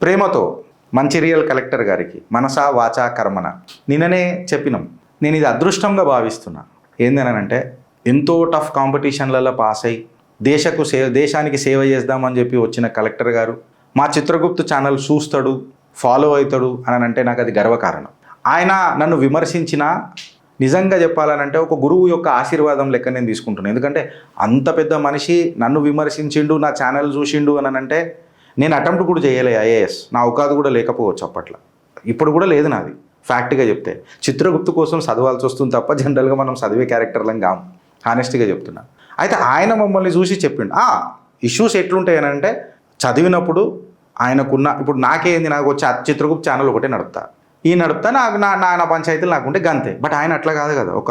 ప్రేమతో మంచిర్యాల కలెక్టర్ గారికి మనసా వాచా కర్మన నిన్ననే చెప్పినాం. నేను ఇది అదృష్టంగా భావిస్తున్నా. ఏందనంటే ఎంతో టఫ్ కాంపిటీషన్లలో పాస్ అయ్యి దేశానికి సేవ చేద్దామని చెప్పి వచ్చిన కలెక్టర్ గారు మా చిత్రగుప్తు ఛానల్ చూస్తాడు, ఫాలో అవుతాడు అని అంటే నాకు అది గర్వకారణం. ఆయన నన్ను విమర్శించినా నిజంగా చెప్పాలనంటే ఒక గురువు యొక్క ఆశీర్వాదం లెక్క నేను తీసుకుంటున్నాను. ఎందుకంటే అంత పెద్ద మనిషి నన్ను విమర్శించిండు, నా ఛానల్ చూసిండు అని అంటే నేను అటెంప్ట్ కూడా చేయలే ఐఏఎస్. నా అవకాశం కూడా లేకపోవచ్చు అప్పట్లో, ఇప్పుడు కూడా లేదు నాది. ఫ్యాక్ట్గా చెప్తే చిత్రగుప్తు కోసం చదవాల్సి వస్తుంది తప్ప జనరల్గా మనం చదివే క్యారెక్టర్లం కాము, హానెస్ట్గా చెప్తున్నా. అయితే ఆయన మమ్మల్ని చూసి చెప్పిండు ఇష్యూస్ ఎట్లుంటాయని అంటే చదివినప్పుడు ఆయనకున్న ఇప్పుడు నాకేంది, నాకు వచ్చి చిత్రగుప్తు ఛానల్ ఒకటే నడుపుతా, నాకు నా పంచాయతీలు నాకుంటే గంతే. బట్ ఆయన అట్లా కాదు కదా, ఒక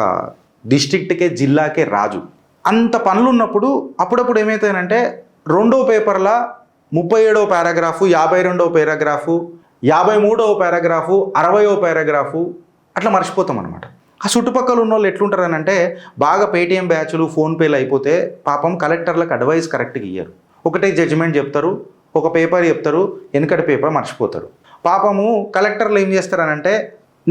డిస్ట్రిక్ట్కే జిల్లాకే రాజు. అంత పనులు ఉన్నప్పుడు అప్పుడప్పుడు ఏమవుతాయనంటే 2వ పేపర్లో 37వ పారాగ్రాఫు, 52వ పారాగ్రాఫు, 53వ పారాగ్రాఫు, 60వ పారాగ్రాఫు అట్లా మర్చిపోతాం అనమాట. ఆ చుట్టుపక్కల ఉన్న వాళ్ళు ఎట్లుంటారనంటే బాగా పేటీఎం బ్యాచ్లు ఫోన్పేలు అయిపోతే పాపం కలెక్టర్లకు అడ్వైస్ కరెక్ట్గా ఇయ్యరు. ఒకటే జడ్జిమెంట్ చెప్తారు, ఒక పేపర్ చెప్తారు, వెనకటి పేపర్ మర్చిపోతారు. పాపము కలెక్టర్లు ఏం చేస్తారనంటే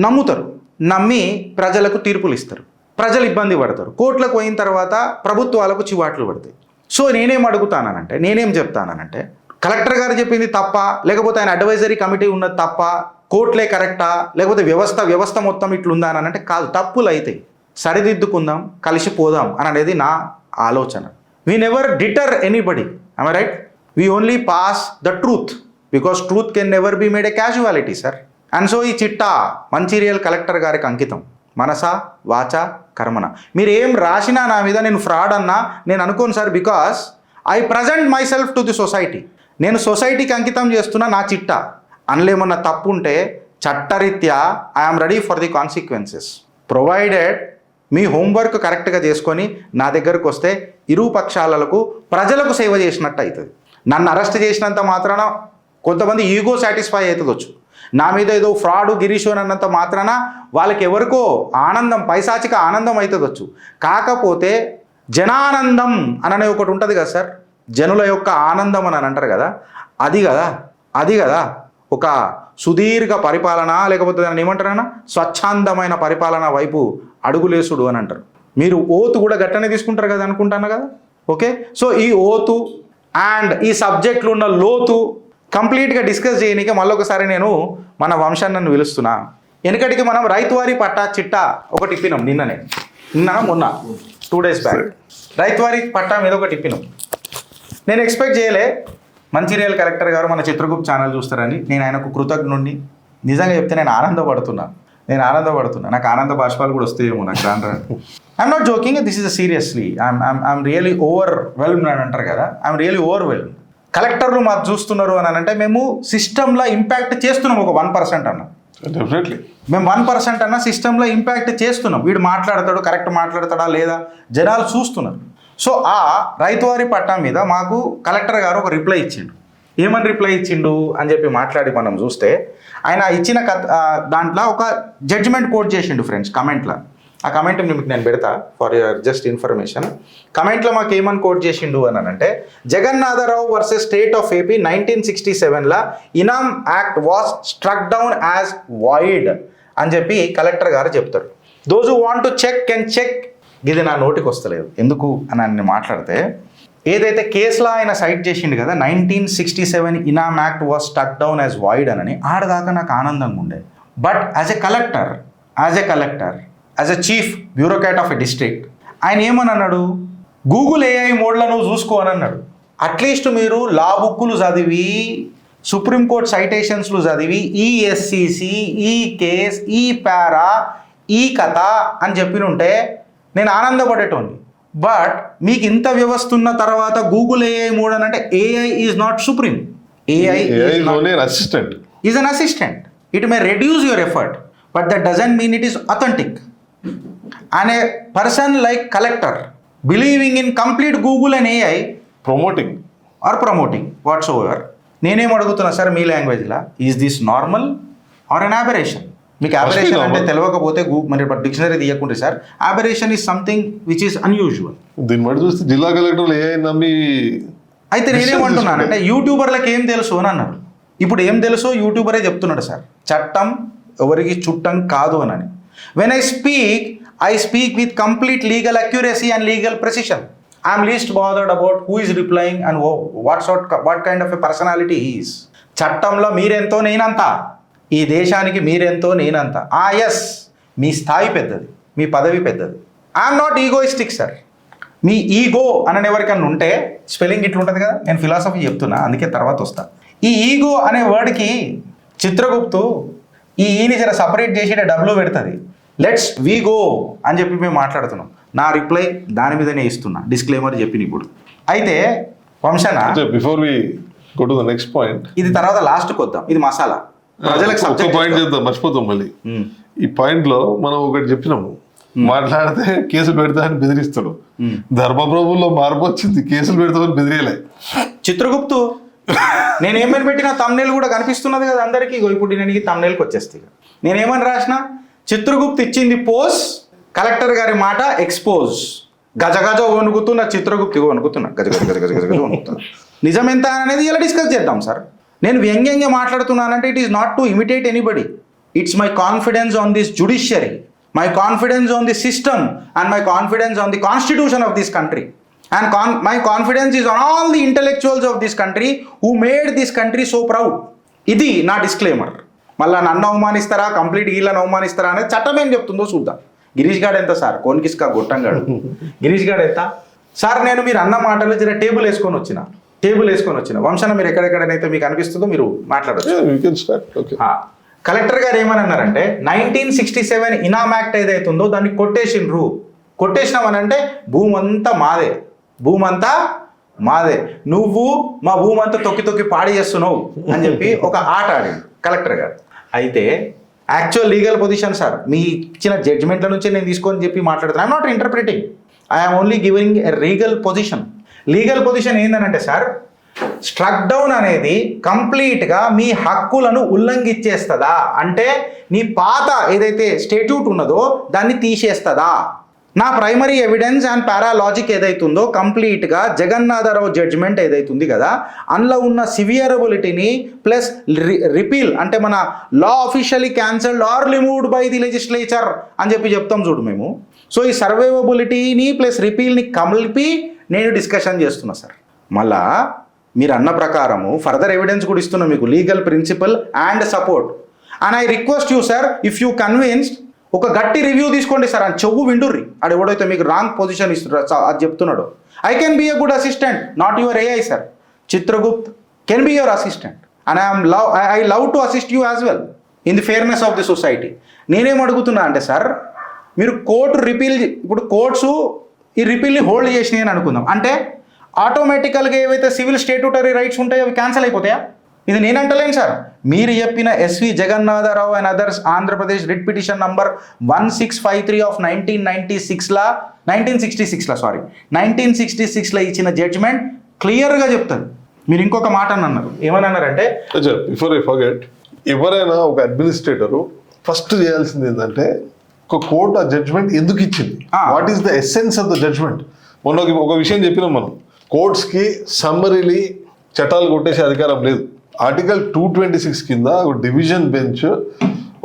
నమ్ముతారు, నమ్మి ప్రజలకు తీర్పులు ఇస్తారు, ప్రజలు ఇబ్బంది పడతారు. కోర్టులకు పోయిన తర్వాత ప్రభుత్వాలకు చివాట్లు పడతాయి. సో నేనేం చెప్తానంటే కలెక్టర్ గారు చెప్పింది తప్ప, లేకపోతే ఆయన అడ్వైజరీ కమిటీ ఉన్నది తప్ప, కోర్టులే కరెక్టా, లేకపోతే వ్యవస్థ మొత్తం ఇట్లుందా అని అంటే కాదు, తప్పులు అయితే సరిదిద్దుకుందాం, కలిసిపోదాం అనేది నా ఆలోచన. We never deter anybody, am I right? We only pass the truth because truth can never be made a casualty, sir. And so ఈ చిట్టా మంచిర్యాల కలెక్టర్ గారికి అంకితం. మనసా వాచా కర్మన. మీరు ఏం రాసినా నా మీద నేను ఫ్రాడ్ అన్నా నేను అనుకోను sir, because I present my self to the society. నేను సొసైటీకి అంకితం చేస్తున్నా నా చిట్టా. అందులో ఏమన్నా తప్పు ఉంటే చట్టరీత్యా I'm ready for the consequences, provided me homework కరెక్ట్గా చేసుకొని నా దగ్గరకు వస్తే ఇరు పక్షాలకు ప్రజలకు సేవ చేసినట్టు అవుతుంది. నన్ను అరెస్ట్ చేసినంత మాత్రాన కొంతమంది ఈగో సాటిస్ఫై అవుతుందొచ్చు, నా మీద ఏదో ఫ్రాడ్ గిరీషు అని అన్నంత మాత్రాన వాళ్ళకి ఎవరికో ఆనందం, పైశాచిక ఆనందం అవుతుందొచ్చు. కాకపోతే జనానందం అననే ఒకటి ఉంటుంది కదా సార్, జనుల యొక్క ఆనందం అని అంటారు కదా, అది కదా ఒక సుదీర్ఘ పరిపాలన, లేకపోతే దాన్ని ఏమంటారన్నా స్వచ్ఛందమైన పరిపాలన వైపు అడుగులేసుడు అని అంటారు. మీరు ఓతు కూడా గట్టనే తీసుకుంటారు కదా అనుకుంటాను కదా. ఓకే, సో ఈ ఓతు అండ్ ఈ సబ్జెక్టులు ఉన్న లోతు కంప్లీట్గా డిస్కస్ చేయడానికి మళ్ళొకసారి నేను మన వంశాన్ని పిలుస్తున్నా. వెనకటికి మనం రైతువారీ పట్టా చిట్టా ఒకటి ఇప్పినాం, మొన్న 2 days బ్యాక్ రైతువారీ పట్టా మీద ఒకటి ఇప్పినాం. నేను ఎక్స్పెక్ట్ చేయలే మంచిర్యాల కలెక్టర్ గారు మన చిత్రగుప్తు ఛానల్ చూస్తారని. నేను ఆయనకు కృతజ్ఞుడిని. నిజంగా చెప్తే నేను ఆనందపడుతున్నా. నాకు ఆనంద బాష్పాలు కూడా వస్తాయేమో నాకు రాను. I'm not joking, this is seriously I'm really overwhelmed అని అంటారు కదా, ఐఎమ్ రియలీ ఓవర్వెల్మ్డ్. కలెక్టర్లు మాకు చూస్తున్నారు అని అంటే మేము సిస్టంలో ఇంపాక్ట్ చేస్తున్నాం. ఒక 1% అన్న, డెఫినెట్లీ మేము 1% అన్న సిస్టంలో ఇంపాక్ట్ చేస్తున్నాం. వీడు మాట్లాడతాడు, కరెక్ట్ మాట్లాడతాడా లేదా జనాలు చూస్తున్నారు. సో ఆ రైతువారి పట్టా మీద మాకు కలెక్టర్ గారు ఒక రిప్లై ఇచ్చిండు. ఏమని రిప్లై ఇచ్చిండు అని చెప్పి మాట్లాడి మనం చూస్తే ఆయన ఇచ్చిన దాంట్లో ఒక జడ్జిమెంట్ కోట్ చేసిండు ఫ్రెండ్స్ కమెంట్లో. ఆ కమెంట్ మీకు నేను పెడతా ఫర్ యువర్ జస్ట్ ఇన్ఫర్మేషన్. కమెంట్లో మాకు ఏమని కోట్ చేసిండు అని అంటే, Jagannatha Rao versus state of AP 1967లా Inam act was struck down as void అని చెప్పి కలెక్టర్ గారు చెప్తారు. Those who want to check can check. ఇది నా నోటికి వస్తలేదు ఎందుకు అని ఆయన మాట్లాడితే, ఏదైతే కేసులో ఆయన సైట్ చేసిండు కదా 1967 Inam act was struck down as void అని, ఆడదాకా నాకు ఆనందంగా ఉండే. But as a collector, as a chief bureaucrat of a district, ఆయన ఏమని అన్నాడు, గూగుల్ ఏఐ మోడ్లో నువ్వు చూసుకో అని అన్నాడు. అట్లీస్ట్ మీరు లా బుక్కులు చదివి, సుప్రీంకోర్టు సైటేషన్స్లు చదివి, ఈ ఎస్సిసి, ఈ కేస్, ఈ పారా, ఈ కథ అని చెప్పినుంటే నేను ఆనందపడేటోని. బట్ మీకు ఇంత వ్యవస్థ ఉన్న తర్వాత గూగుల్ ఏఐ మోడ్ అని అంటే AI is not supreme. AI is an assistant. It may reduce your effort, but that doesn't mean it is authentic. And a person like collector believing in complete Google and AI promoting whatsoever. నేనేం అడుగుతున్నా sir మీ లాంగ్వేజ్లో, is this normal or an aberration? మీకు aberration అంటే తెలియకపోతే మరి dictionary తీయకుంటే sir, aberration is something which is unusual. దీన్ని బట్టి చూస్తే జిల్లా కలెక్టర్లు AI నమ్మి. అయితే నేనేమంటున్నానంటే యూట్యూబర్లకు ఏం తెలుసు అని అన్నారు. ఇప్పుడు ఏం తెలుసో యూట్యూబరే చెప్తున్నాడు సార్, చట్టం ఎవరికి చుట్టం కాదు అని. When I speak with complete legal accuracy and legal precision. I'm least bothered about who is replying and what kind of a personality is. చట్టంలో మీరెంతో నేనంతా, ఈ దేశానికి మీరెంతో నేనంతా. ఎస్, మీ స్థాయి పెద్దది, మీ పదవి పెద్దది. I'm not egoistic sir. Me ego అని ఎవరికన్నా ఉంటే స్పెల్లింగ్ ఇట్లా ఉంటుంది కదా, నేను ఫిలాసఫీ చెప్తున్నా అందుకే తర్వాత వస్తా. ఈ ఈగో అనే వర్డ్కి చిత్రగుప్తు ఈని జర సపరేట్ చేసి డబ్లో పెడుతుంది. లెట్స్ వీ గో అని చెప్పి మేము మాట్లాడుతున్నాం. నా రిప్లై దాని మీదనే ఇస్తున్నా, డిస్క్లైమర్ చెప్పిన ఇప్పుడు. అయితే వంశన, before we go to the next point, ఇది తర్వాత లాస్ట్కి వద్దాం, ఇది మసాలా ప్రజలకు ఒక పాయింట్ చేద్దాం, మర్చిపోతాం మళ్ళీ. ఈ పాయింట్ లో మనం ఒకటి చెప్పినాము, మాట్లాడితే కేసులు పెడతామని బెదిరిస్తాడు. ధర్మప్రభుల్లో మార్పు వచ్చింది, కేసులు పెడతామని బెదిరియలే. చిత్రగుప్తు నేనేమని పెట్టిన తమ్నేల్ కూడా కనిపిస్తున్నది కదా అందరికీ. ఇప్పుడు నేను ఈ తమ్నేల్కి వచ్చేస్తే నేనేమని రాసిన, చిత్రగుప్తు ఇచ్చింది పోజ్, కలెక్టర్ గారి మాట ఎక్స్పోజ్. గజ గజ వణుకుతున్న చిత్రగుప్తు వణుకుతున్నా, గజ గజ గజ గజ గజ గజ వణుకుతున్నా. నిజం ఎంత అనేది ఇలా డిస్కస్ చేద్దాం సార్. నేను వ్యంగ్యంగా మాట్లాడుతున్నానంటే it is not to imitate anybody. It's my confidence on this judiciary, my confidence on the system and my confidence on the constitution of this country, and my confidence is on all the intellectuals of this country who made this country so proud. ఇది నా disclaimer. మళ్ళీ నన్ను అవమానిస్తారా, complete వీళ్ళని అవమానిస్తారా అనేది చట్టం ఏం చెప్తుందో చూద్దాం. గిరీష్ గాడు ఎంత సార్, కోన్కిస్కా గొట్టంగాడు గిరీష్ గాడు ఎంత సార్. నేను మీరు అన్న మాటలు జర టేబుల్ వేసుకొని వచ్చిన వంశన, మీరు ఎక్కడెక్కడనైతే మీకు అనిపిస్తుందో మీరు మాట్లాడచ్చు. కలెక్టర్ గారు ఏమని అన్నారంటే 1967 ఇనామ్ యాక్ట్ ఏదైతుందో దాన్ని కొట్టేసినామనంటే భూమంతా మాదే, నువ్వు మా భూమంతా తొక్కి పాడి చేస్తున్నావు అని చెప్పి ఒక ఆట ఆడింది కలెక్టర్ గారు. అయితే యాక్చువల్ లీగల్ పొజిషన్ సార్, మీ ఇచ్చిన జడ్జిమెంట్ల నుంచి నేను తీసుకొని చెప్పి మాట్లాడుతాను. I'm not interpreting, I'm only giving a legal position. Legal position ఏంటనంటే సార్, స్ట్రక్ డౌన్ అనేది కంప్లీట్గా మీ హక్కులను ఉల్లంఘించేస్తుందా అంటే నీ పాత ఏదైతే స్టేట్యూట్ ఉన్నదో దాన్ని తీసేస్తుందా. నా ప్రైమరీ ఎవిడెన్స్ అండ్ పారాలాజిక్ ఏదైతుందో కంప్లీట్గా జగన్నాథరావు జడ్జిమెంట్ ఏదైతుంది కదా, అందులో ఉన్న సివియరబిలిటీని ప్లస్ రిపీల్ అంటే మన law officially cancelled or removed by the legislature అని చెప్పి చెప్తాం చూడు మేము. సో ఈ సర్వైవబిలిటీని ప్లస్ రిపీల్ని కలిపి నేను డిస్కషన్ చేస్తున్నా సార్. మళ్ళా మీరు అన్న ప్రకారము ఫర్దర్ ఎవిడెన్స్ కూడా ఇస్తున్నా మీకు, legal principle and support. And I request you sir, if you convinced ఒక గట్టి రివ్యూ తీసుకోండి సార్. అని చెవు విండుర్రి, ఆడు ఎవడైతే మీకు రాంగ్ పొజిషన్ ఇస్తున్నాడు అది చెప్తున్నాడు. I can be a good assistant, not your AI sir. Chitragupt can be your assistant and I love to assist you as well in the fairness of the society. నేనేం అడుగుతున్నా అంటే సార్, మీరు court repeal, ఇప్పుడు courts ఈ రిపీల్ని hold చేసినాయి అని అనుకుందాం, అంటే ఆటోమేటికల్గా ఏవైతే సివిల్ స్టేట్యూటరీ రైట్స్ ఉంటాయో అవి క్యాన్సిల్ అయిపోతాయా? ఇది నేనంటలేను సార్, మీరు చెప్పిన S V Jagannatharao and others Andhra Pradesh writ petition number 1653 of 1966 ఇచ్చిన జడ్జిమెంట్ క్లియర్గా చెప్తుంది. మీరు ఇంకొక మాట అన్నారు, ఏమని అన్నారంటే, బిఫోర్ ఐ ఫర్గెట్, ఎవరైనా ఒక అడ్మినిస్ట్రేటరు ఫస్ట్ చేయాల్సింది ఏంటంటే ఒక కోర్టు ఆ జడ్జిమెంట్ ఎందుకు ఇచ్చింది, what is the essence of the judgement. మొన్న ఒక విషయం చెప్పినాం మనం, కోర్ట్స్కి సమ్మరీలీ చట్టాలు కొట్టేసే అధికారం లేదు. ఆర్టికల్ 226 కింద ఒక డివిజన్ బెంచ్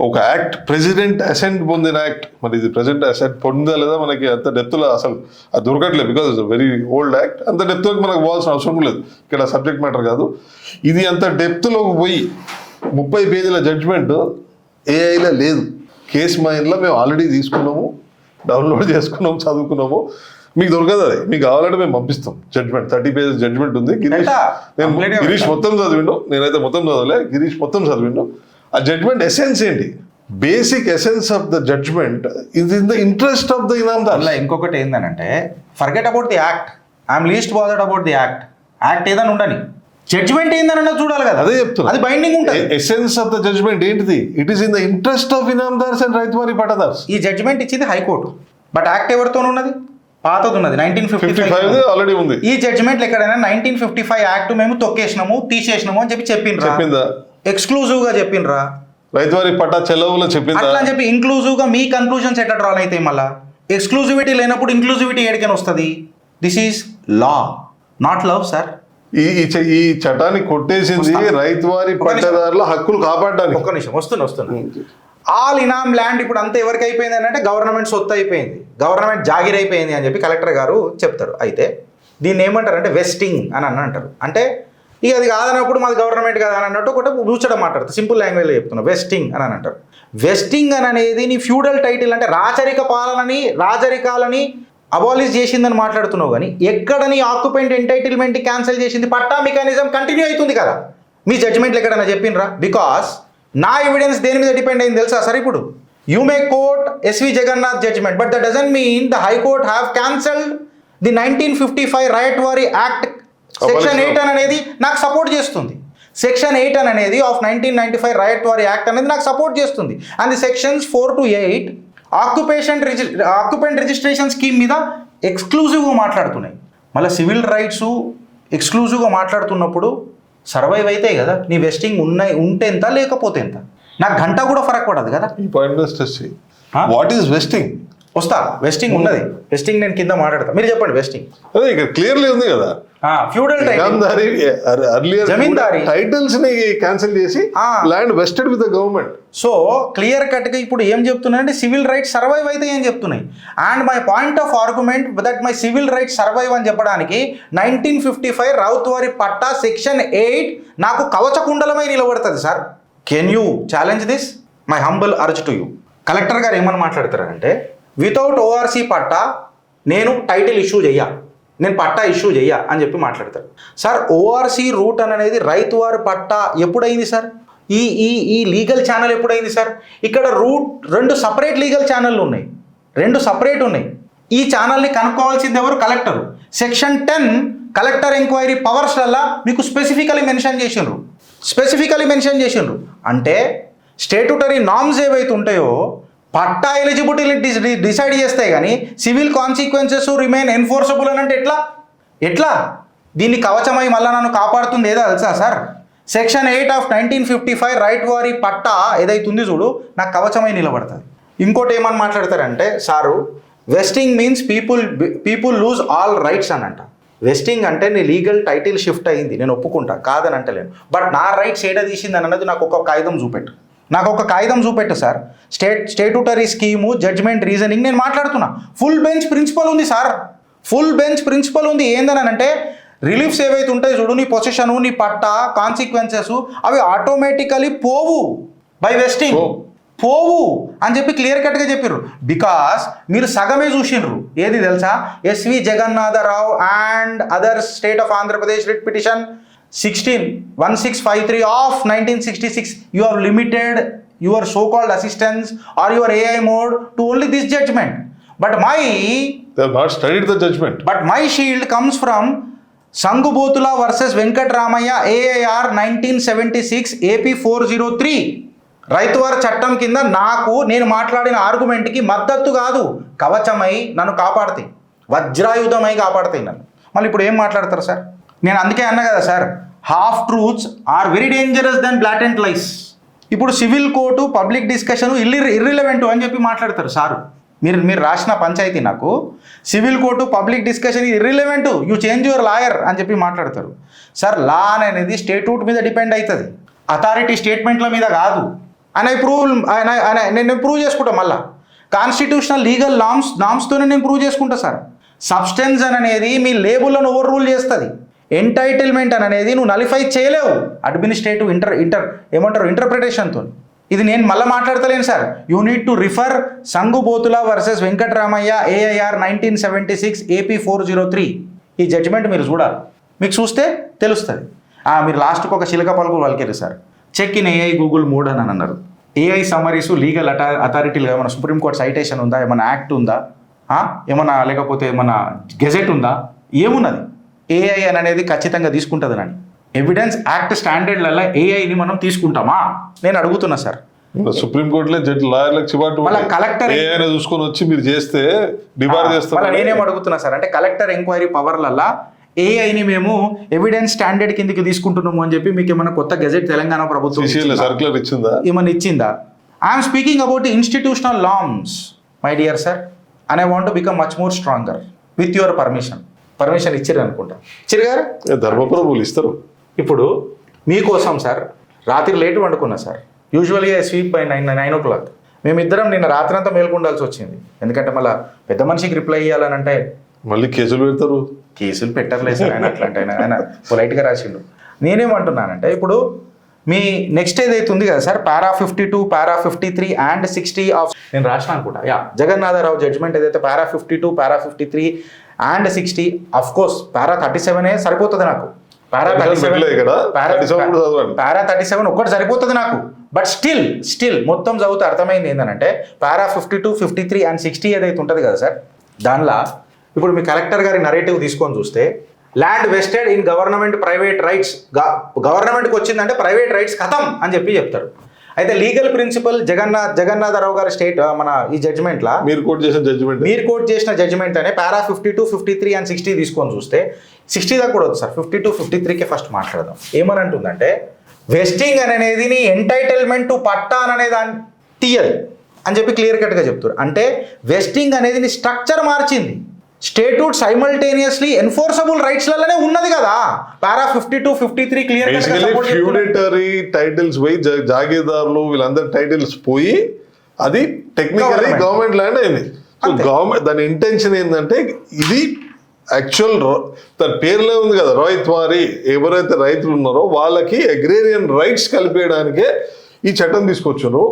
ఒక యాక్ట్, ప్రెసిడెంట్ అసెంట్ పొందిన యాక్ట్, మరి ఇది ప్రెసిడెంట్ అసెంట్ పొందా లేదా మనకి అంత డెప్త్లో అసలు అది దొరకట్లేదు, because it's very old act. అంత డెప్త్లోకి మనకు పోవాల్సిన అవసరం లేదు, ఇక్కడ సబ్జెక్ట్ మ్యాటర్ కాదు ఇది. అంత డెప్త్లోకి పోయి 30 పేజీల జడ్జిమెంట్ ఏఐలో లేదు. కేస్ మైన్లో మేము ఆల్రెడీ తీసుకున్నాము, డౌన్లోడ్ చేసుకున్నాము, చదువుకున్నాము. మీకు దొరకదు, అది మీకు కావాలంటే మేము పంపిస్తాం. జడ్జిమెంట్ 30 పేజెస్ జడ్జిమెంట్ ఉంది. గిరీష్ మొత్తం చదివిండు, నేనైతే మొత్తం చదవలే, గిరీష్ మొత్తం చదివిండు. ఆ జడ్జిమెంట్ ఎసెన్స్ ఏంటి, basic essence of the judgement is in the interest of the Inamdar. ఇంకొకటి ఏంటంటే, forget about the act, I'm least bothered about the act. Act ఏదైనా ఉండని, జడ్జిమెంట్ ఏందన్నా చూడాలి కదా, అదే చెప్తున్నా, అది బైండింగ్ ఉంటుంది. ఎసెన్స్ ఆఫ్ ద జడ్జిమెంట్ ఏంటిది, it is in the interest of inamdars and ryotwari pattadars. ఈ జడ్జిమెంట్ ఇచ్చింది హైకోర్టు, బట్ యాక్ట్ ఎవరితో ఉన్నది, పాతది ఉన్నది, 1955 ఆల్రెడీ ఉంది. ఈ జడ్జిమెంట్లు ఎక్కడైనా 1955 యాక్ట్ మేము తొక్కేసినాము, తీసేసినాము అని చెప్పి చెప్పిండ్రా, ఎక్స్క్లూజివ్ గా చెప్పిండ్రా, రైతువారి పట్టా చెలవులో చెప్పిండ్రా అట్లా అని చెప్పి ఇంక్లూజివ్ గా మీ కన్క్లూజన్స్ ఎట్లా డ్రా అయితే మళ్ళా ఎక్స్క్లూజివిటీ లేనప్పుడు ఇంక్లూజివిటీ ఏడికైనా వస్తుంది. This is law, not love sir. ఈ చట్టాన్ని కొట్టేసింది రైతువారి పట్టదారుల హక్కులు కాపాడడానికి. ఒక్క నిమిషం వస్తున్నా. ఆల్ ఇనామ్ ల్యాండ్ ఇప్పుడు అంతా ఎవరికి అయిపోయింది అని అంటే గవర్నమెంట్ సొత్తు అయిపోయింది, గవర్నమెంట్ జాగిర్ అయిపోయింది అని చెప్పి కలెక్టర్ గారు చెప్తారు. అయితే దీన్ని ఏమంటారు అంటే వెస్టింగ్ అని అంటారు. అంటే ఇక అది కాదన్నప్పుడు మాది గవర్నమెంట్ కదా అని అన్నట్టు ఒకటి కూర్చోడం మాట్లాడుతుంది. సింపుల్ లాంగ్వేజ్లో చెప్తున్నా, వెస్టింగ్ అని అంటారు. వెస్టింగ్ అని అనేది నీ ఫ్యూడల్ టైటిల్ అంటే రాజరికాలని అబాలిష్ చేసిందని మాట్లాడుతున్నావు, కానీ ఎక్కడ నీ ఆక్యుపెంట్ ఎంటైటిల్మెంట్ క్యాన్సిల్ చేసింది? పట్టా మెకానిజం కంటిన్యూ అవుతుంది కదా. మీ జడ్జ్మెంట్లు ఎక్కడన్నా చెప్పినరా? బికాస్ నా ఎవిడెన్స్ దేని మీద డిపెండ్ అయింది తెలుసా సార్? ఇప్పుడు you may quote SV Jagannath judgement, but that doesn't mean the high court have cancelled the 1955 ryotwari act section 8 అనేది నాకు సపోర్ట్ చేస్తుంది. సెక్షన్ 8 అనేది ఆఫ్ 1995 రైట్వారీ యాక్ట్ అనేది నాకు సపోర్ట్ చేస్తుంది. And the sections 4 to 8 occupant registration scheme మీద ఎక్స్క్లూజివ్గా మాట్లాడుతున్నాయి. మళ్ళీ సివిల్ రైట్స్ ఎక్స్క్లూజివ్గా మాట్లాడుతున్నప్పుడు సర్వైవ్ అవుతాయి కదా. నీ వెస్టింగ్ ఉంటే ఎంత లేకపోతే ఎంత, నాకు గంట కూడా ఫరక్ పడదు కదా. ఈ పాయింట్ వాట్ ఈస్ వెస్టింగ్? వస్తా, వెస్టింగ్ ఉన్నది. వెస్టింగ్ నేను కింద మాట్లాడతా, మీరు చెప్పండి. వెస్టింగ్ అదే ఇక్కడ క్లియర్లీ ఉంది కదా. ఫ్యూడల్ జమీందారీ టైటిల్స్ ని క్యాన్సిల్ చేసి land vested with the government. So clear cut గా ఇప్పుడు ఏం చెప్తున్నాయంటే సివిల్ రైట్స్ సర్వైవ్ అయితే ఏం చెప్తున్నాయి. And my point of argument that my civil rights survive అని చెప్పడానికి 1955 రౌత్వారి పట్టా సెక్షన్ 8 నాకు కవచకుండలమై నిలబడుతుంది sir. Can you challenge this? My humble urge to you. Collector గారు ఏమని మాట్లాడతారంటే వితౌట్ ఓఆర్సీ పట్టా నేను టైటిల్ ఇష్యూ చెయ్యా, నేను పట్టా ఇష్యూ చెయ్యా అని చెప్పి మాట్లాడతారు. సార్ ఓఆర్సీ రూట్ అనేది రైతువారి పట్టా ఎప్పుడైంది సార్? ఈ లీగల్ ఛానల్ ఎప్పుడైంది సార్? ఇక్కడ రూట్ 2 సపరేట్ లీగల్ ఛానళ్ళు ఉన్నాయి, 2 సపరేట్ ఉన్నాయి. ఈ ఛానల్ని కనుక్కోవాల్సింది ఎవరు? కలెక్టరు. సెక్షన్ 10 కలెక్టర్ ఎంక్వైరీ పవర్స్లల్లా మీకు స్పెసిఫికలీ మెన్షన్ చేసిండ్రు. అంటే స్టేట్యూటరీ నామ్స్ ఏవైతే ఉంటాయో పట్టా ఎలిజిబిలిటీ డిసైడ్ చేస్తాయి, కానీ సివిల్ కాన్సిక్వెన్సెస్ రిమైన్ ఎన్ఫోర్సబుల్ అని అంటే ఎట్లా దీన్ని కవచమై మళ్ళీ నన్ను కాపాడుతుంది ఏదో తెలుసా sir? Section 8 of 1955 ryotwari patta ఏదైతుంది చూడు, నాకు కవచమై నిలబడుతుంది. ఇంకోటి ఏమని మాట్లాడతారంటే sir vesting means people lose all rights అని అంట. వెస్టింగ్ అంటే నీ లీగల్ టైటిల్ షిఫ్ట్ అయింది, నేను ఒప్పుకుంటా, కాదని అంటలేను. బట్ నా రైట్స్ ఏడ తీసింది అన్నది నాకు ఒక కాగితం చూపెట్టు సార్. స్టేట్యూటరీ స్కీము, జడ్జ్మెంట్, రీజనింగ్ నేను మాట్లాడుతున్నా. ఫుల్ బెంచ్ ప్రిన్సిపల్ ఉంది సార్, ఏందని అంటే రిలీఫ్స్ ఏవైతే ఉంటాయి చూడు, నీ పొజిషను, నీ పట్టా, కాన్సిక్వెన్సెస్ అవి ఆటోమేటికలీ పోవు బై వెస్టింగ్, పోవు అని చెప్పి క్లియర్ కట్గా చెప్పారు. బికాస్ మీరు సగమే చూసిండ్రు. ఏది తెలుసా? S V Jagannatharao and other state of Andhra Pradesh writ petition 1653 of 1966. You have limited your so-called assistance or your AI mode to only this judgment. But they have not studied the judgment. But my shield comes from Sangubotula versus Venkatramaya AIR 1976 AP 403. Ryotwari చట్టం కింద నేను మాట్లాడిన ఆర్గ్యుమెంట్కి మద్దతు కాదు, కవచమై నన్ను కాపాడుతాయి, వజ్రాయుధమై కాపాడుతాయి నన్ను. మళ్ళీ ఇప్పుడు ఏం మాట్లాడతారు సార్? నేను అందుకే అన్నా కదా sir, half truths are very dangerous than blatant lies. ఇప్పుడు civil court, public discussion irrelevant అని చెప్పి మాట్లాడతారు సారు. మీరు రాసిన పంచాయతీ నాకు civil court, public discussion irrelevant, you change your lawyer అని చెప్పి మాట్లాడతారు. సార్ లా అనేది స్టేట్యూట్ మీద డిపెండ్ అవుతుంది, అథారిటీ స్టేట్మెంట్ల మీద కాదు. నేను ప్రూవ్ చేసుకుంటా. మళ్ళా కాన్స్టిట్యూషనల్ లీగల్ నామ్స్తోనే నేను ప్రూవ్ చేసుకుంటా సార్. సబ్స్టెన్స్ అనేది మీ లేబుల్లను ఓవర్ రూల్ చేస్తుంది. ఎంటైటిల్మెంట్ అనేది నువ్వు నలిఫై చేయలేవు అడ్మినిస్ట్రేటివ్ ఇంటర్ప్రిటేషన్తో. ఇది నేను మళ్ళీ మాట్లాడతలేను sir. You need to refer Sangubothula versus Venkataramaiah AIR 1976 AP 403. ఈ జడ్జిమెంట్ మీరు చూడాలి, మీకు చూస్తే తెలుస్తుంది. మీరు లాస్ట్కి ఒక చిలక పలుకు వాళ్ళకేరు sir. Check in AI Google mode అని అన్నారు. AI సమ్మరీస్ లీగల్ అథారిటీలు ఏమైనా సుప్రీంకోర్టు సైటేషన్ ఉందా, ఏమైనా యాక్ట్ ఉందా, ఏమన్నా లేకపోతే ఏమన్నా గెజెట్ ఉందా, ఏమున్నది? AI అనేది ఖచ్చితంగా తీసుకుంటుంది అని ఎవిడెన్స్ యాక్ట్ స్టాండర్డ్లలో AIని మనం తీసుకుంటామా నేను అడుగుతున్నా సార్. సుప్రీంకోర్టులో జడ్జి లాయర్లకు చివాటు కలెక్టర్ చూసుకొని వచ్చి మీరు చేస్తే డిబార్ చేస్తారు. నేనేం అడుగుతున్నా సార్ అంటే కలెక్టర్ ఎంక్వైరీ పవర్లలో AIని మేము ఎవిడెన్స్ స్టాండర్డ్ కిందకి తీసుకుంటున్నాము అని చెప్పి మీకు ఏమైనా కొత్త గెజెట్ తెలంగాణ ప్రభుత్వం సర్క్యులర్ ఇచ్చిందా, ఏమైనా ఇచ్చిందా? I'm speaking about institutional norms my dear sir, and I want to become much more stronger with your permission. Permission ఇచ్చిర్రు అనుకుంటా, ఇచ్చిర్రు గారు. ధర్మపురం రూల్ ఇస్తారు. ఇప్పుడు మీకోసం సార్ రాత్రి లేటు వండుకున్నా సార్. యూజువల్గా స్వీప్ బై 9 o'clock. మేమిద్దరం నిన్న రాత్రి అంతా మేల్కొండాల్సి వచ్చింది. ఎందుకంటే మళ్ళీ పెద్ద మనిషికి రిప్లై ఇవ్వాలని అంటే మళ్ళీ కేసులు పెడతారు. కేసులు పెట్టర్లేదు సార్ ఆయన, అట్లాంటి ఆయన పొలైట్గా రాసిండు. నేనేమంటున్నానంటే ఇప్పుడు మీ నెక్స్ట్ ఏదైతే ఉంది కదా sir, para 52, para 53 and 60 of నేను రాసిన అనుకుంటా, జగన్నాథరావు జడ్జ్మెంట్ ఏదైతే పారా 52, పారా 53 and 60, అఫ్ కోర్స్ పారా 37 సరిపోతుంది నాకు. పారా 37 ఒక్కటి సరిపోతుంది నాకు. బట్ స్టిల్ మొత్తం చదివితే అర్థమైంది ఏంటంటే పారా 52, 53 and 60 ఏదైతే ఉంటుంది కదా సార్, దానిలో ఇప్పుడు మీ కలెక్టర్ గారి నరేటివ్ తీసుకొని చూస్తే land vested in government private rights, గవర్నమెంట్కి వచ్చిందంటే ప్రైవేట్ రైట్స్ ఖతం అని చెప్తారు. అయితే లీగల్ ప్రిన్సిపల్ జగన్నాథరావు గారి స్టేట్ మన ఈ జడ్జ్మెంట్లా మీరు కోట్ చేసిన జడ్జ్మెంట్ అనే పారా 52, 53 and 60 తీసుకొని చూస్తే 60 దాకా కూడా వద్దు సార్, 52, 53కే ఫస్ట్ మాట్లాడదాం. ఏమని అంటుందంటే వెస్టింగ్ అనేది ఎంటైటిల్మెంట్ టు పట్టా అనే దాన్ని తీయదు అని చెప్పి క్లియర్ కట్గా చెప్తారు. అంటే వెస్టింగ్ అనేది స్ట్రక్చర్ మార్చింది. స్టేట్యూట్ సైమల్టేనియస్లీ ఎన్ఫోర్సబుల్ రైట్స్ లలోనే ఉన్నది కదా. పారా 52, 53 క్లియర్ ఫ్యూడేటరీ టైటిల్స్ పోయి జాగీర్దారులు వీళ్ళందరి టైటిల్స్ పోయి అది టెక్నికల్లీ గవర్నమెంట్ ల్యాండ్ అయింది. సో గవర్నమెంట్ దాని ఇంటెన్షన్ ఏంటంటే ఇది యాక్చువల్ దాని పేరులో ఉంది కదా, రోహిత్వారి ఎవరైతే రైతులు ఉన్నారో వాళ్ళకి అగ్రేరియన్ రైట్స్ కలిపేయడానికే ఈ చట్టం తీసుకొచ్చారు.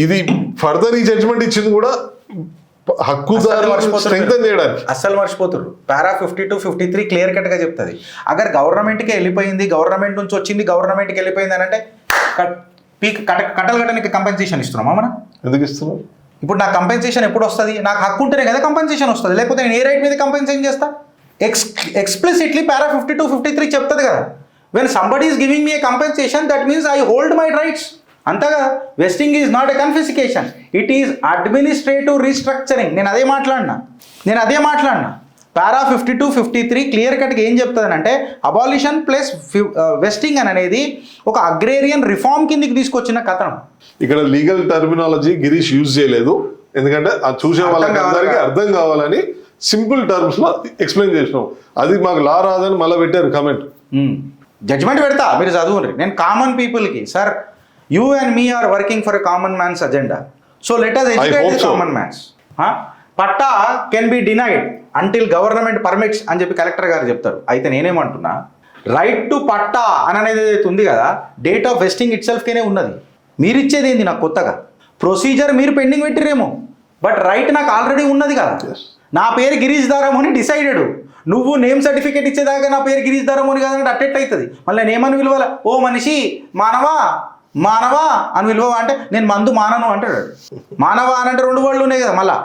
ఇది ఫర్దర్ ఈ జడ్జ్మెంట్ ఇచ్చింది కూడా అస్సలు మర్చిపోతున్నారు. పారా 52, 53 క్లియర్ కట్ గా చెప్తుంది. అగర్ గవర్నమెంట్కి వెళ్ళిపోయింది, గవర్నమెంట్ నుంచి వచ్చింది, గవర్నమెంట్కి వెళ్ళిపోయింది అని అంటే కట్టలు కట్టడానికి కంపెన్సేషన్ ఇస్తున్నామా మనం? ఎందుకు ఇస్తున్నాం? ఇప్పుడు నాకు కంపెన్సేషన్ ఎప్పుడు వస్తుంది? నాకు హక్కు ఉంటేనే కదా కంపెన్సేషన్ వస్తుంది, లేకపోతే నేను ఏ రైట్ మీద కంపెన్సేషన్ చేస్తా? ఎక్స్ప్లిసిట్లీ పారా 52, 53 చెప్తుంది కదా, when somebody is giving me a compensation that means I hold my rights. అంతగా vesting is not a confiscation, it is administrative restructuring. నేను అదే మాట్లాడినా. పారా 52, 53 క్లియర్ కట్గా ఏం చెప్తుంది అంటే అబాలిషన్ ప్లస్ వెస్టింగ్ అనేది ఒక అగ్రేరియన్ రిఫార్మ్ కిందకి తీసుకొచ్చిన కథనం. ఇక్కడ లీగల్ టర్మినాలజీ గిరీష్ యూజ్ చేయలేదు, ఎందుకంటే అది చూసే వాళ్ళకి అందరికీ అర్థం కావాలని సింపుల్ టర్మ్స్ లో ఎక్స్ప్లెయిన్ చేసినాం. అది మాకు లా రాదని మళ్ళీ పెట్టారు కమెంట్. జడ్జ్మెంట్ పెడతా, మీరు చదువుండ్రి. నేను కామన్ పీపుల్కి sir, you and me are working for a common man's agenda, so let us educate the common man's. Patta can be denied until government permits అని చెప్పి కలెక్టర్ గారు చెప్తారు. అయితే నేనేమంటున్నా, రైట్ టు పట్టా అనేది ఉంది కదా, డేట్ ఆఫ్ వెస్టింగ్ ఇట్ సెల్ఫ్కేనే ఉన్నది. మీరు ఇచ్చేది ఏంది నాకు కొత్తగా? ప్రొసీజర్ మీరు పెండింగ్ పెట్టిరేమో, బట్ రైట్ నాకు ఆల్రెడీ ఉన్నది కదా. నా పేరు గిరీష్ దారమోని డిసైడెడ్, నువ్వు నేమ్ సర్టిఫికేట్ ఇచ్చేదాకా నా పేరు గిరీష్ దారమోని కాదంటే అట్టెట్ అవుతుంది. మళ్ళీ నేను ఏమని పిలవాల? ఓ మనిషి మానవా అని పిలువ అంటే నేను మందు మానను అంటాడు. మానవా అని అంటే 2 words ఉన్నాయి కదా. మళ్ళా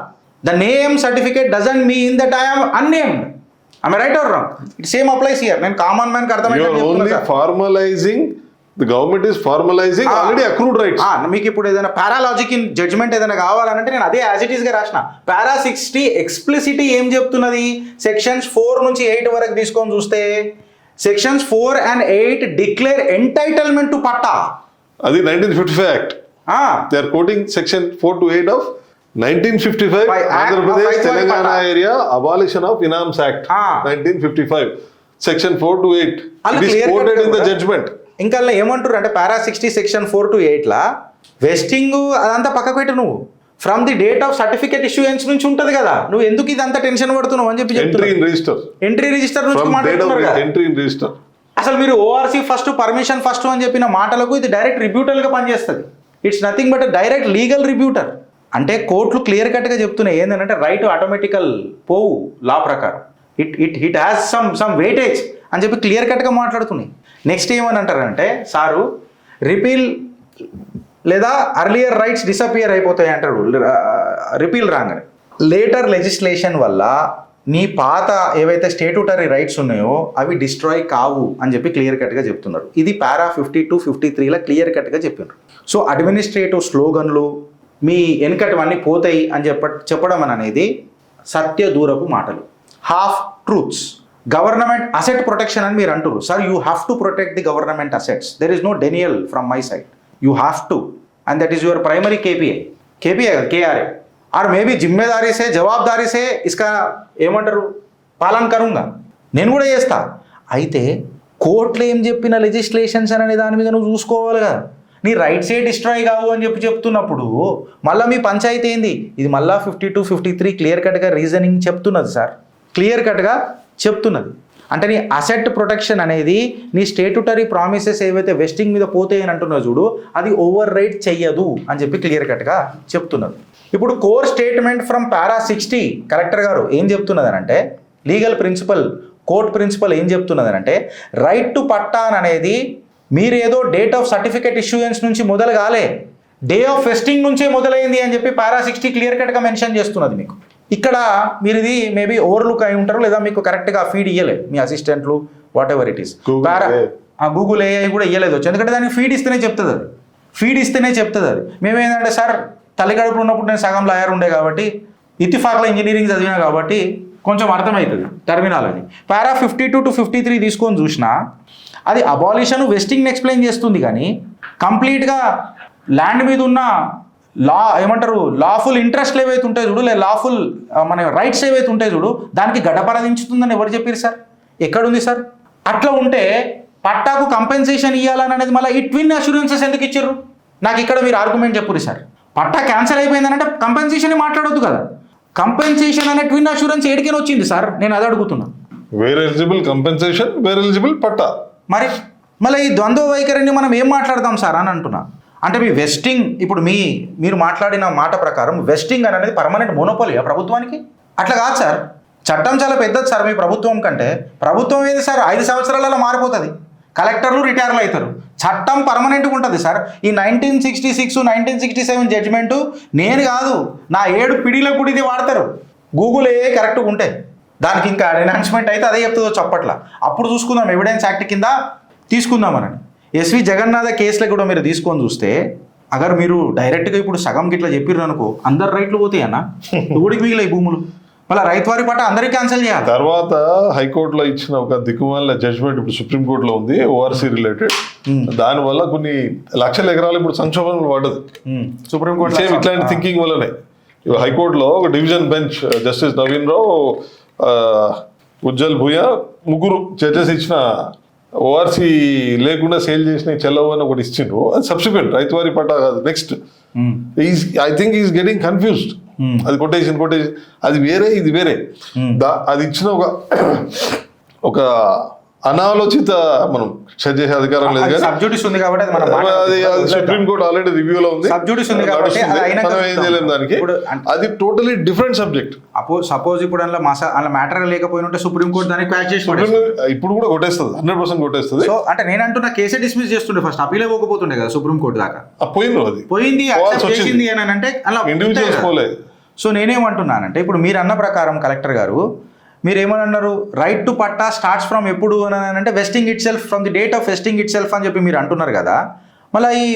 the name certificate doesn't mean that I am unnamed. I right or wrong? It same applies here. నేను కామన్ మ్యాన్ కి అర్థమైంది. Formalizing the government is formalizing already accrued rights. మీకు ఇప్పుడు ఏదైనా పారాలాజిక్ ఇన్ జడ్జ్మెంట్ ఏదైనా కావాలంటే నేను అదే యాజ్ ఇట్ ఈస్ గా రాసిన. పారా 60 ఎక్స్ప్లిసిటీ ఏం చెప్తున్నది? సెక్షన్స్ 4 నుంచి 8 వరకు తీసుకొని చూస్తే sections 4 and 8 declare entitlement to patta. అది 1955 act. They are quoting section 4 to 8 of 1955 Andhra Pradesh Telangana area abolition of inams act 1955 section 4 to 8 it is quoted in the judgment. ఇంకా ఏమంటారు అంటే పారా 60 సెక్షన్ 4 to 8 లా వెస్టింగ్ అదంతా పక్కకు పెట్టు, నువ్వు from the date of certificate issuance నుంచి ఉంటది కదా, నువ్వు ఎందుకు ఇదంతా టెన్షన్ పడుతున్నావు అని చెప్పి ఎంట్రీ ఇన్ రిజిస్టర్ నుంచి మాట్లాడుతున్నారు కదా. ఎంట్రీ ఇన్ రిజిస్టర్ అసలు మీరు ఓఆర్సీ ఫస్ట్, పర్మిషన్ ఫస్ట్ అని చెప్పిన మాటలకు ఇది డైరెక్ట్ రిబ్యూటల్గా పనిచేస్తుంది. It's nothing but direct legal rebutter. అంటే కోర్టులు క్లియర్ కట్గా చెప్తున్నాయి ఏంటంటే రైట్ ఆటోమేటికల్ పోవు లా ప్రకారం, ఇట్ హ్యాస్ సమ్ వెయిటేజ్ అని చెప్పి క్లియర్ కట్గా మాట్లాడుతున్నాయి. నెక్స్ట్ ఏమని అంటారంటే సారు రిపీల్ లేదా అర్లియర్ రైట్స్ డిసపియర్ అయిపోతాయి అంటారు రిపీల్ రాగానే. లేటర్ లెజిస్లేషన్ వల్ల నీ పాత ఏవైతే స్టేట్యూటరీ రైట్స్ ఉన్నాయో అవి డిస్ట్రాయ్ కావు అని చెప్పి క్లియర్ కట్గా చెప్తున్నారు. ఇది పారా 52, 53లా క్లియర్ కట్గా చెప్పినారు. సో అడ్మినిస్ట్రేటివ్ స్లోగన్లు మీ వెనుకటివన్నీ పోతాయి అని చెప్పడం అనేది సత్య దూరపు మాటలు, half truths. Government asset protection అని మీరు అంటారు. Sir you have to protect the government assets, there is no denial from my side, you have to, and that is your primary KPI కదా, కేఆర్ఏ. और मे भी जिम्मेदारी से जवाबदारी से इसका ఏమంటారు పాలన కరుంగా నేను కూడా చేస్తా. అయితే కోర్టులు ఏం చెప్పిన లెజిస్లేషన్స్ అనే దాని మీద నువ్వు చూసుకోవాలి కదా. నీ రైట్సే డిస్ట్రాయ్ కావు అని చెప్తున్నప్పుడు మళ్ళీ మీ పంచాయతీ ఏంది? ఇది మళ్ళీ 52, 53 క్లియర్ కట్గా రీజనింగ్ చెప్తున్నది సార్, క్లియర్ కట్గా చెప్తున్నది. అంటే నీ అసెట్ ప్రొటెక్షన్ అనేది నీ స్టేట్యుటరీ ప్రామిసెస్ ఏవైతే వెస్టింగ్ మీద పోతాయి అని అంటున్నావు చూడు, అది ఓవర్ రైట్ చెయ్యదు అని చెప్పి క్లియర్ కట్గా చెప్తున్నది. ఇప్పుడు core statement from para 60 collector గారు ఏం చెప్తున్నది అంటే, లీగల్ ప్రిన్సిపల్ కోర్ట్ ప్రిన్సిపల్ ఏం చెప్తున్నది అంటే, రైట్ టు పట్టా అనేది మీరేదో డేట్ ఆఫ్ సర్టిఫికేట్ ఇష్యూయన్స్ నుంచి మొదలు కాలే, డే ఆఫ్ వెస్టింగ్ నుంచే మొదలైంది అని చెప్పి పారా 60 క్లియర్ కట్గా మెన్షన్ చేస్తున్నది మీకు. ఇక్కడ మీరు ఇది మేబీ ఓవర్లుక్ అయి ఉంటారు, లేదా మీకు కరెక్ట్గా ఫీడ్ ఇయ్యలేదు మీ అసిస్టెంట్లు, what ever it is. Google AI కూడా ఇయ్యలేదు వచ్చి, ఎందుకంటే దానికి ఫీడ్ ఇస్తేనే చెప్తుంది అది, ఫీడ్ ఇస్తేనే చెప్తుంది అది. మేమేంటంటే సార్ తల్లి కడుపులో ఉన్నప్పుడు నేను సగం లాయర్ ఉండే కాబట్టి, ఇత్తిఫాక్లో ఇంజనీరింగ్ చదివినా కాబట్టి కొంచెం అర్థమవుతుంది టర్మినాలని. పారా 52 to 53 తీసుకొని చూసినా అది అబాలిషన్ వెస్టింగ్ని ఎక్స్ప్లెయిన్ చేస్తుంది, కానీ కంప్లీట్గా ల్యాండ్ మీద ఉన్న లా ఏమంటారు లాఫుల్ ఇంట్రెస్ట్లు ఏవైతే ఉంటాయి చూడు, లేదా లాఫుల్ మన రైట్స్ ఏవైతే ఉంటాయి చూడు, దానికి గడపరదించుతుందని ఎవరు చెప్పారు సార్? ఎక్కడుంది సార్? అట్లా ఉంటే పట్టాకు కంపెన్సేషన్ ఇవ్వాలని అనేది మళ్ళీ ఈ ట్విన్ అష్యూరెన్సెస్ ఎందుకు ఇచ్చారు? నాకు ఇక్కడ మీరు ఆర్గ్యుమెంట్ చెప్పురు సార్. పట్టా క్యాన్సల్ అయిపోయిందనంటే కంపెన్సేషన్ మాట్లాడొద్దు కదా. కంపెన్సేషన్ అనే ట్విన్ అష్యూరెన్స్ ఏడికైనా వచ్చింది సార్, నేను అది అడుగుతున్నా. Where eligible compensation, where eligible patta. మరి మళ్ళీ ఈ ద్వంద్వ వైఖరిని మనం ఏం మాట్లాడదాం సార్ అని అంటున్నా. అంటే మీ వెస్టింగ్, ఇప్పుడు మీరు మాట్లాడిన మాట ప్రకారం వెస్టింగ్ అనేది పర్మనెంట్ మోనోపోలియా ప్రభుత్వానికి? అట్లా కాదు సార్, చట్టం చాలా పెద్దది సార్ మీ ప్రభుత్వం కంటే. ప్రభుత్వం ఏది సార్ 5 సంవత్సరాలలో మారిపోతుంది, కలెక్టర్లు రిటైర్లు అవుతారు, చట్టం పర్మనెంట్గా ఉంటుంది సార్. ఈ 1966, 1967 జడ్జిమెంటు నేను కాదు, నా 7 పిడిలకు కూడా ఇది వాడతారు. గూగుల్ ఏ కరెక్ట్గా ఉంటే దానికి ఇంకా ఎన్హాన్స్మెంట్ అయితే అదే చెప్తుందో చప్పట్ల. అప్పుడు చూసుకుందాం, ఎవిడెన్స్ యాక్ట్ కింద తీసుకుందామని. ఎస్వి జగన్నాథ కేసులో కూడా మీరు తీసుకొని చూస్తే, అగర్ మీరు డైరెక్ట్గా ఇప్పుడు సగం గిట్లా చెప్పిర్రు అనుకో, అందరు రైట్లు పోతాయి అన్న, ఊడికి మిగిలిన భూములు, మళ్ళీ రైతు వారి పట్ట అందరికీ క్యాన్సిల్ చేయాలి. తర్వాత హైకోర్టులో ఇచ్చిన ఒక దిక్కుమాల జడ్జ్మెంట్ ఇప్పుడు సుప్రీంకోర్టులో ఉంది, ఓఆర్సీ రిలేటెడ్. దానివల్ల కొన్ని లక్షల ఎకరాలు ఇప్పుడు సంక్షోభంలో పడ్డది సుప్రీంకోర్టు. సేమ్ ఇట్లాంటి థింకింగ్ వల్లనే హైకోర్టులో ఒక డివిజన్ బెంచ్ జస్టిస్ నవీన్ రావు, ఉజ్జల్ భూయా, ముగ్గురు జడ్జెస్ ఇచ్చిన ఓఆర్సీ లేకుండా సేల్ చేసిన చెల్లవు అని ఒకటి ఇచ్చిండ్రు. అది సబ్సిక్వెంట్, రైతు వారి పట్టా కాదు. Next I think is getting confused. అది కొటేషన్ అది వేరే, ఇది వేరే. అది ఇచ్చిన ఒక అనాలోచిత మనం సెట్ చేసే అధికారం లేదు, కానీ సబ్జుడిస్ ఉంది కాబట్టి అది సుప్రీంకోర్టు ఆల్రెడీ రివ్యూలో ఉంది, సబ్జుడిస్ ఉంది కాబట్టి మనం ఏం చేయలేము దానికి. అది టోటలీ డిఫరెంట్ సబ్జెక్ట్. సపోజ్ ఇప్పుడు అలా మ్యాటర్ లేకపోయినా సుప్రీంకోర్టు దాన్ని క్వాష్ చేసి ఇప్పుడు కూడా కొట్టేస్తుంది, 100% కొట్టేస్తుంది. సో అంటే నేను అంటున్నా కేసే డిస్మిస్ చేస్తుండే, ఫస్ట్ అపీల్ ఇవ్వకపోతుండే కదా సుప్రీంకోర్టు దాకా. పోయింది చేసింది అని అంటే అలా ఇండివిజువల్స్ పోలేదు. సో నేనేమంటున్నానంటే, ఇప్పుడు మీరు అన్న ప్రకారం కలెక్టర్ గారు మీరు ఏమన్నారు, right to patta starts from ఎప్పుడు అని అంటే vesting itself, from the date of vesting itself అని చెప్పి మీరు అంటున్నారు కదా. మళ్ళీ ఈ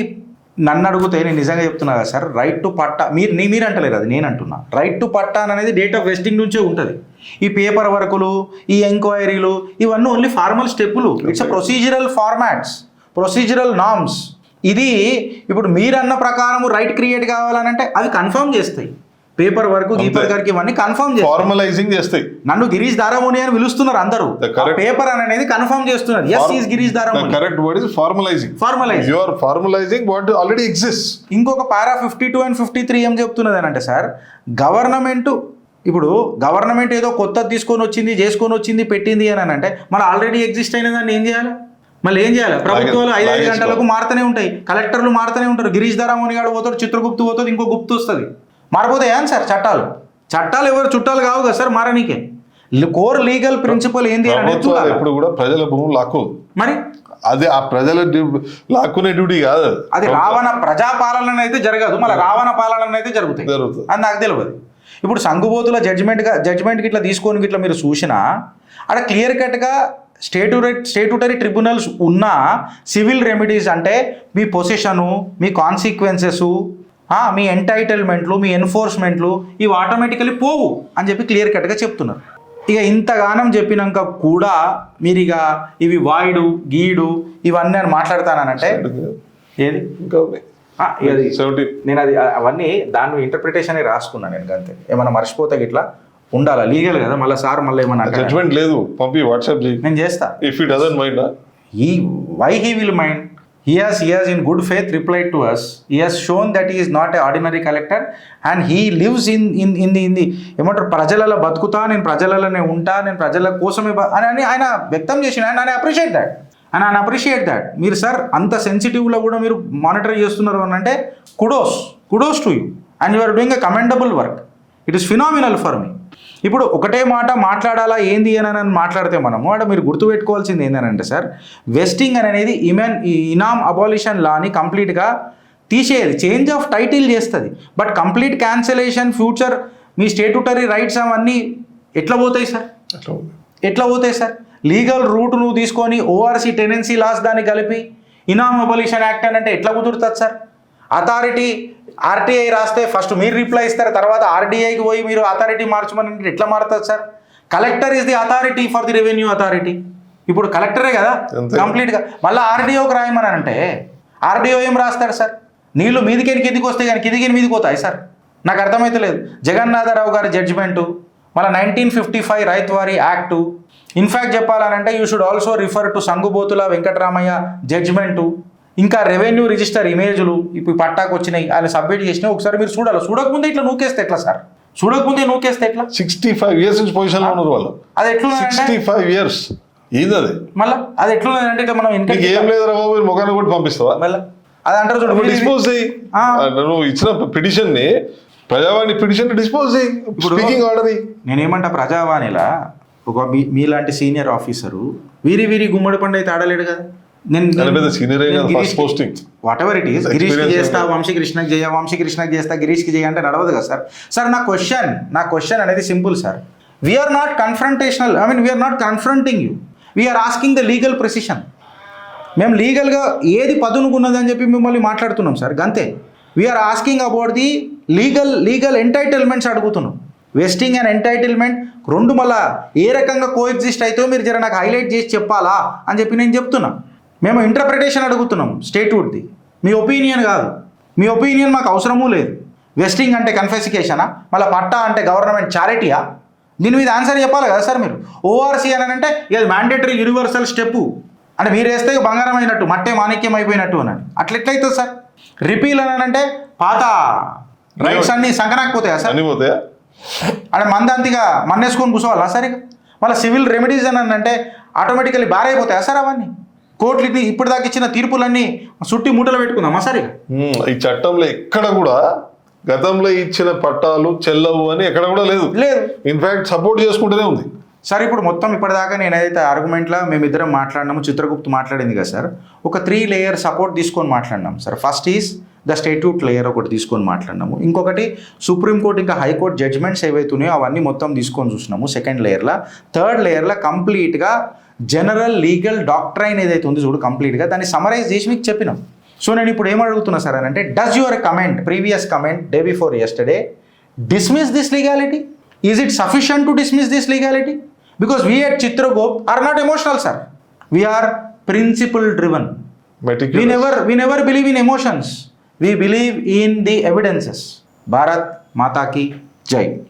నన్ను అడిగితే నేను నిజంగా చెప్తున్నా కదా సార్, రైట్ టు పట్టా మీరు అంటలేరు, అది నేను అంటున్నా. రైట్ టు పట్టా అనేది డేట్ ఆఫ్ వెస్టింగ్ నుంచే ఉంటుంది. ఈ పేపర్ వర్కులు, ఈ ఎంక్వైరీలు, ఇవన్నీ ఓన్లీ ఫార్మల్ స్టెప్పులు. It's a procedural formats, procedural norms. ఇది ఇప్పుడు మీరు అన్న ప్రకారం రైట్ క్రియేట్ కావాలనంటే అవి కన్ఫర్మ్ చేస్తాయి. పేపర్ వర్క్, గీపర్ గారికి ఇవన్నీ కన్ఫర్మ్ ఫార్మలైజింగ్ చేస్తాయి. నన్ను గిరీష్ దారామోని అని పిలుస్తున్నారు అందరూ, పేపర్ అనేది కన్ఫర్మ్ చేస్తున్నారు. yes he is Girish Daramoni. Correct word is formalizing. you are formalizing what already exists. ఇంకొక పారా 52 and 53 ఏం చెప్తున్నది అని అంటే సార్, గవర్నమెంట్ ఏదో కొత్తది తీసుకొని వచ్చింది పెట్టింది అని అంటే మళ్ళీ ఆల్రెడీ ఎగ్జిస్ట్ అయిన దాన్ని ఏం చేయాలి? మళ్ళీ ఏం చేయాలి? ప్రభుత్వాలు 5 గంటలకు మారుతూనే ఉంటాయి, కలెక్టర్లు మారుతూనే ఉంటారు. గిరీష్ దారామోని గారు పోతాడు, చిత్రగుప్తు పోతుంది, ఇంకో గుప్తు వస్తుంది. మారిపోతాయా అని సార్ చట్టాలు ఎవరు చుట్టాలు కావు కదా సార్ మారనీకే. కోర్ లీగల్ ప్రిన్సిపల్ ఏంది అనేది ఎప్పుడు కూడా ప్రజల భూములు లాక్కోదు. మరి అది ఆ ప్రజల లాక్కునే డ్యూటీ కాదు అది. రావణ ప్రజాపాలన అయితే జరగదు, మళ్ళీ రావణ పాలన అయితే జరుగుతుంది, అది నాకు తెలియదు. ఇప్పుడు సంగుబోతుల జడ్జిమెంట్ ఇట్లా తీసుకొని ఇట్లా మీరు చూసినా అక్కడ క్లియర్ కట్గా స్టేట్యుటరీ ట్రిబ్యునల్స్ ఉన్న సివిల్ రెమెడీస్ అంటే మీ పొసిషను, మీ కాన్సిక్వెన్సెస్, మీ ఎంటైటిల్మెంట్లు, మీ ఎన్ఫోర్స్మెంట్లు ఇవి ఆటోమేటికలీ పోవు అని చెప్పి క్లియర్ కట్గా చెప్తున్నారు. ఇక ఇంతగానం చెప్పినాక కూడా మీరు ఇక ఇవి వాయిడు గీడు ఇవన్నీ అని మాట్లాడతానంటే ఏది నేను అది అవన్నీ దాన్ని ఇంటర్ప్రిటేషన్ రాసుకున్నాను నేను, అంతే. ఏమైనా మర్చిపోతే ఇట్లా ఉండాలా లీగల్ కదా మళ్ళీ సార్ మళ్ళీ ఏమన్నా అంటారా? జడ్జ్మెంట్ లేదు, పంపి వాట్సాప్ చేయి. నేను చేస్తా. ఇఫ్ ఈ doesn't mind why he will mind? He has in good faith replied to us. He has shown that he is not an ordinary collector and he lives in the ఏమంటారు ప్రజలలో బతుకుతా, నేను ప్రజలలోనే ఉంటా, నేను ప్రజల కోసమే అని ఆయన వ్యక్తం చేసిన ఆయన అప్రిషియేట్ దాట్. మీరు సార్ అంత సెన్సిటివ్లో కూడా మీరు మానిటర్ చేస్తున్నారు అని అంటే kudos to you and you are doing a commendable work. It is phenomenal for me. ఇప్పుడు ఒకటే మాట మాట్లాడాలా ఏంది అని మాట్లాడితే మనము అంటే మీరు గుర్తుపెట్టుకోవాల్సింది ఏంటంటే సార్, వెస్టింగ్ అనేది ఇనామ్ అబాలిషన్ లాని కంప్లీట్గా తీసేది, చేంజ్ ఆఫ్ టైటిల్ చేస్తుంది. బట్ కంప్లీట్ క్యాన్సలేషన్ ఫ్యూచర్ మీ స్టేట్యూటరీ రైట్స్ అవన్నీ ఎట్లా పోతాయి సార్? లీగల్ రూట్ నువ్వు తీసుకొని ఓఆర్సీ టెనెన్సీ లాస్ దాన్ని కలిపి ఇనామ్ అబాలిషన్ యాక్ట్ అని అంటే ఎట్లా కుదురుతుంది సార్? అథారిటీ ఆర్టీఐ రాస్తే ఫస్ట్ మీరు రిప్లై ఇస్తారు, తర్వాత ఆర్డీఐకి పోయి మీరు అథారిటీ మార్చమని అంటే ఎట్లా మారుతుంది sir? Collector is the authority for the revenue authority. ఇప్పుడు కలెక్టరే కదా కంప్లీట్గా. మళ్ళీ ఆర్డీఓకి రాయమని అంటే ఆర్డీఓ ఏం రాస్తాడు సార్? నీళ్ళు మీదికి కిందికి వస్తే కానీ కిందికి మీదికి పోతాయి సార్? నాకు అర్థమైతే లేదు. జగన్నాథరావు గారి జడ్జిమెంటు, మళ్ళీ 1955 రైతువారీ యాక్టు. ఇన్ఫ్యాక్ట్ చెప్పాలనంటే you should also refer to Sangubothula Venkataramaiah judgment. ఇంకా రెవెన్యూ రిజిస్టర్ ఇమేజ్లు ఇప్పుడు పట్టాకు వచ్చినాయి, ఆయన సబ్మిట్ చేసినాయి. ఒకసారి మీరు చూడాలి. చూడకముందే ఇట్లా నూకేస్తే ఎట్లా సార్? 65 years నుంచి పొజిషన్లో ఉన్నారు వాళ్ళు. అది ఎట్లా 65 years ఏంది అది? మళ్ళీ అది ఎట్లా అంటే ఇట్లా మనం ఏం లేదురా బాబు, మీరు మొగాన్ని కూడా పంపిస్తావా? మళ్ళీ అది అంటారు చూడండి, డిస్పోజ్ చేయి. నువ్వు ఇచ్చిన పిటిషన్ ని, ప్రజావాణి పిటిషన్ డిస్పోజ్ చేయి. Speaking order. నేనేమంటా, ప్రజావాణిలా ఒక మీలాంటి సీనియర్ ఆఫీసరు వీరి గుమ్మడి పండు అయితే ఆడలేడు కదా. వాట్ ఎవర్ ఇట్ ఈస్, గిరీష్కి చేస్తా, వంశీకృష్ణకి చేస్తా, గిరీష్కి చేయ అంటే నడవదు కదా సార్. సార్ నా క్వశ్చన్ అనేది simple sir. We're not confrontational, we're not confronting you, we're asking the legal precision. మేము లీగల్గా ఏది పదునుకున్నది అని చెప్పి మిమ్మల్ని మాట్లాడుతున్నాం సార్, గంతే. We're asking about the legal entitlements అడుగుతున్నాం. వెస్టింగ్ అండ్ ఎంటైటిల్మెంట్ రెండు మళ్ళా ఏ రకంగా కోఎగ్జిస్ట్ అయితే మీరు జర నాకు హైలైట్ చేసి చెప్పాలా అని చెప్పి నేను చెప్తున్నా. మేము ఇంటర్ప్రిటేషన్ అడుగుతున్నాం స్టేట్వుడ్ది, మీ ఒపీనియన్ కాదు. మీ ఒపీనియన్ మాకు అవసరమూ లేదు. వెస్టింగ్ అంటే కన్ఫెసికేషనా, మళ్ళీ పట్టా అంటే గవర్నమెంట్ చారిటీయా? దీని మీద ఆన్సర్ చెప్పాలి కదా సార్ మీరు. ఓఆర్సీ అని అంటే ఇది మ్యాండేటరీ యూనివర్సల్ స్టెప్ అంటే మీరు వేస్తే బంగారం అయినట్టు, మట్టే మాణిక్యం అయిపోయినట్టు అన్నాడు. అట్లెట్లయితుంది సార్? రిపీల్ అని అంటే పాత రైట్స్ అన్నీ సంకనాకపోతాయా సార్? అంటే మందంతిగా మన్నేసుకొని కూర్చోవాలా సార్? ఇక మళ్ళీ సివిల్ రెమెడీస్ అని అంటే ఆటోమేటికలీ బారైపోతాయా సార్? అవన్నీ కోర్టులు ఇప్పుడు దాకా ఇచ్చిన తీర్పులన్నీ సుట్టి మూటలు పెట్టుకుందామా సార్? ఇక ఈ చట్టంలో ఎక్కడ కూడా గతంలో ఇచ్చిన పట్టాలు చెల్లవు అని ఎక్కడ కూడా లేదు. ఇన్ఫాక్ట్ సపోర్ట్ చేసుకుంటూనే ఉంది సార్. ఇప్పుడు మొత్తం ఇప్పటిదాకా నేను ఏదైతే ఆర్గ్యుమెంట్లో మేమిద్దరం మాట్లాడినాము, చిత్రగుప్తు మాట్లాడింది కదా సార్, ఒక 3 లేయర్ సపోర్ట్ తీసుకొని మాట్లాడినాం sir. First is the statute layer ఒకటి తీసుకొని మాట్లాడినాము. ఇంకొకటి సుప్రీంకోర్టు ఇంకా హైకోర్టు జడ్జ్మెంట్స్ ఏవైతున్నాయో అవన్నీ మొత్తం తీసుకొని చూసినాము సెకండ్ లేయర్లో. థర్డ్ లేయర్లో కంప్లీట్గా జనరల్ లీగల్ డాక్ట్రైన్ ఏదైతే ఉంది చూడు, కంప్లీట్గా దాన్ని సమరైజ్ చేసి మీకు చెప్పినాం. సో నేను ఇప్పుడు ఏమడుగుతున్నా సార్ అని అంటే, does your comment, previous comment day before yesterday dismiss this legality? Is it sufficient to dismiss this legality? Because we at Chitragupt are not emotional, sir. We are principle driven. We never believe in emotions. We believe in the evidences. Bharat Mata ki Jai.